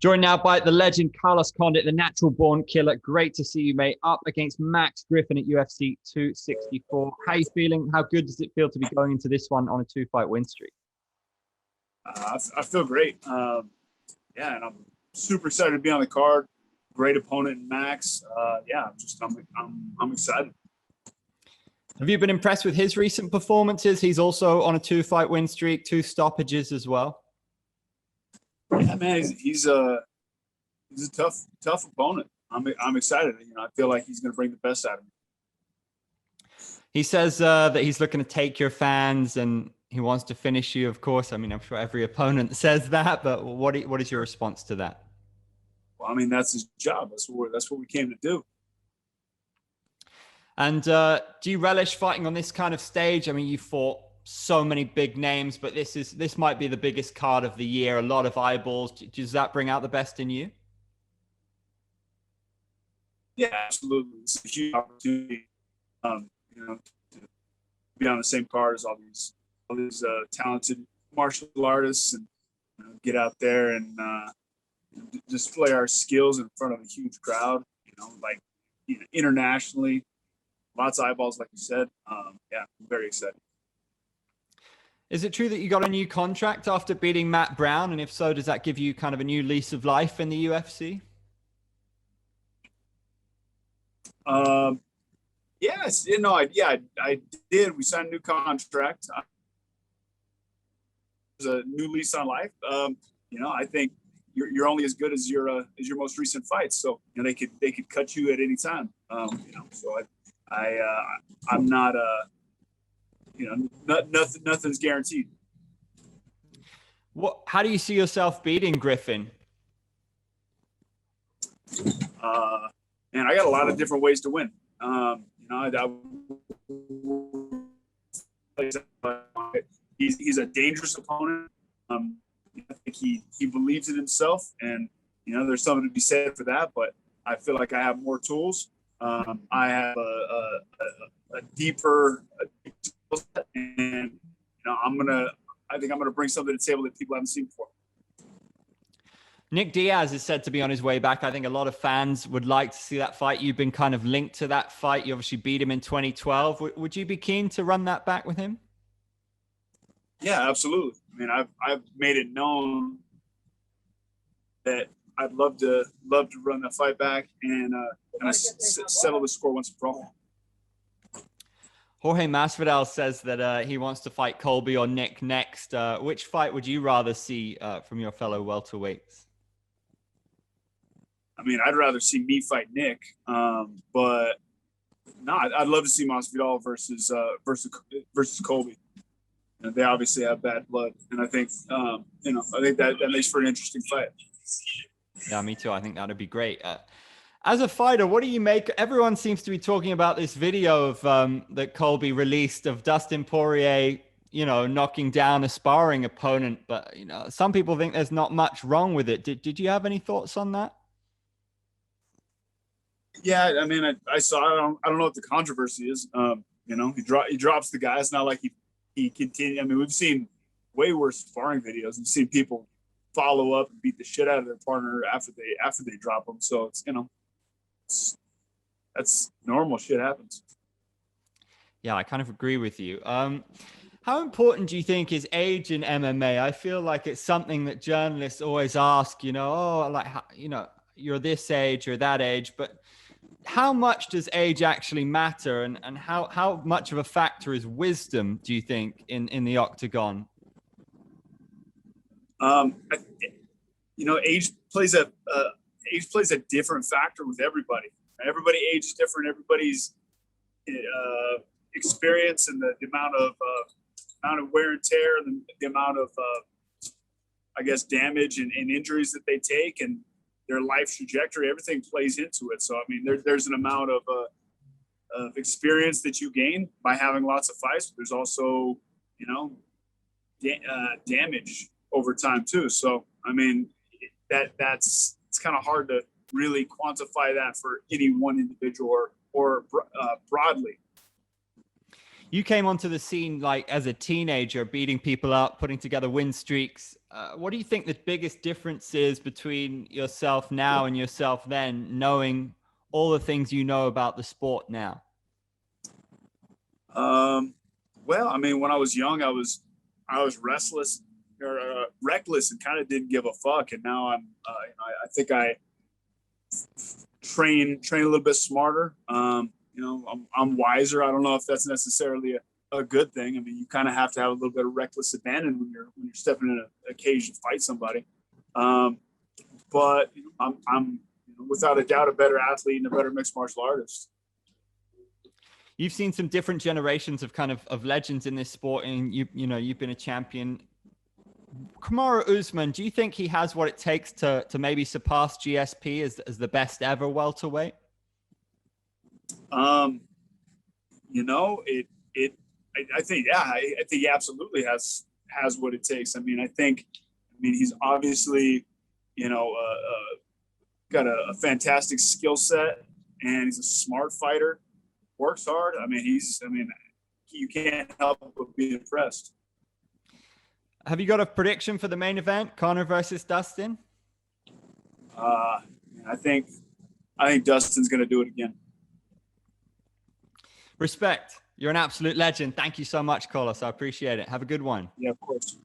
Joined now by the legend Carlos Condit, the natural born killer. Great to see you, mate. Up against Max Griffin at UFC 264. How are you feeling? How good does it feel to be going into this one on a 2-fight win streak? I feel great. And I'm super excited to be on the card. Great opponent, Max. I'm excited. Have you been impressed with his recent performances? He's also on a 2-fight win streak, 2 stoppages as well. Yeah, man, he's a tough opponent. I'm excited. I feel like he's going to bring the best out of me. He says that he's looking to take your fans and he wants to finish you. Of course, I mean, I'm sure every opponent says that, but what is your response to that? Well, I mean, that's his job. That's what we came to do. And do you relish fighting on this kind of stage? I mean, you fought so many big names, but this might be the biggest card of the year. A lot of eyeballs. Does that bring out the best in you? Yeah, absolutely. It's a huge opportunity, to be on the same card as all these talented martial artists and get out there and display our skills in front of a huge crowd. Internationally, lots of eyeballs, like you said. I'm very excited. Is it true that you got a new contract after beating Matt Brown? And if so, does that give you kind of a new lease of life in the UFC? Yes, I did. We signed a new contract. There's a new lease on life. I think you're only as good as your most recent fights. So they could cut you at any time. So I'm not nothing's guaranteed. How do you see yourself beating Griffin? Man, I got a lot of different ways to win. He's a dangerous opponent. I think he believes in himself, and there's something to be said for that. But I feel like I have more tools. I have a deeper skill set, and I think I'm gonna bring something to the table that people haven't seen before. Nick Diaz is said to be on his way back. I think a lot of fans would like to see that fight. You've been kind of linked to that fight. You obviously beat him in 2012. Would you be keen to run that back with him? Yeah, absolutely. I mean, I've made it known that I'd love to run that fight back and settle the score once and for all. Jorge Masvidal says that he wants to fight Colby or Nick next. Which fight would you rather see from your fellow welterweights? I mean, I'd rather see me fight Nick, but no, I'd love to see Masvidal versus Colby. They obviously have bad blood, and I think that makes for an interesting fight. Yeah, me too. I think that'd be great. As a fighter, what do you make? Everyone seems to be talking about this video of that Colby released of Dustin Poirier, knocking down a sparring opponent. But some people think there's not much wrong with it. Did you have any thoughts on that? Yeah, I mean, I saw it. I don't know what the controversy is. He drops the guy. It's not like he continued. I mean, we've seen way worse sparring videos. We've seen people follow up and beat the shit out of their partner after they drop them. So that's normal. Shit happens. Yeah, I kind of agree with you. How important do you think is age in MMA? I feel like it's something that journalists always ask. You're this age or that age, but how much does age actually matter, and how much of a factor is wisdom, do you think, in the octagon? Age plays a different factor with everybody. Everybody ages different. Everybody's experience and the amount of wear and tear, the amount of damage and injuries that they take, and their life trajectory, everything plays into it. So I mean, there's an amount of experience that you gain by having lots of fights. There's also damage over time too. So I mean, it's kind of hard to really quantify that for any one individual or broadly. You came onto the scene like as a teenager, beating people up, putting together win streaks. What do you think the biggest difference is between yourself now and yourself then, knowing all the things you know about the sport now? Well, I mean, when I was young, I was restless or reckless and kind of didn't give a fuck. And now I think I train a little bit smarter. I'm wiser. I don't know if that's necessarily a good thing. I mean, you kind of have to have a little bit of reckless abandon when you're stepping in a cage to fight somebody. But I'm without a doubt a better athlete and a better mixed martial artist. You've seen some different generations of of legends in this sport, and you've been a champion. Kamaru Usman, do you think he has what it takes to maybe surpass GSP as the best ever welterweight? I think he absolutely has what it takes. I mean, he's obviously got a fantastic skill set, and he's a smart fighter. Works hard. You can't help but be impressed. Have you got a prediction for the main event, Conor versus Dustin? I think Dustin's going to do it again. Respect. You're an absolute legend. Thank you so much, Carlos. I appreciate it. Have a good one. Yeah, of course.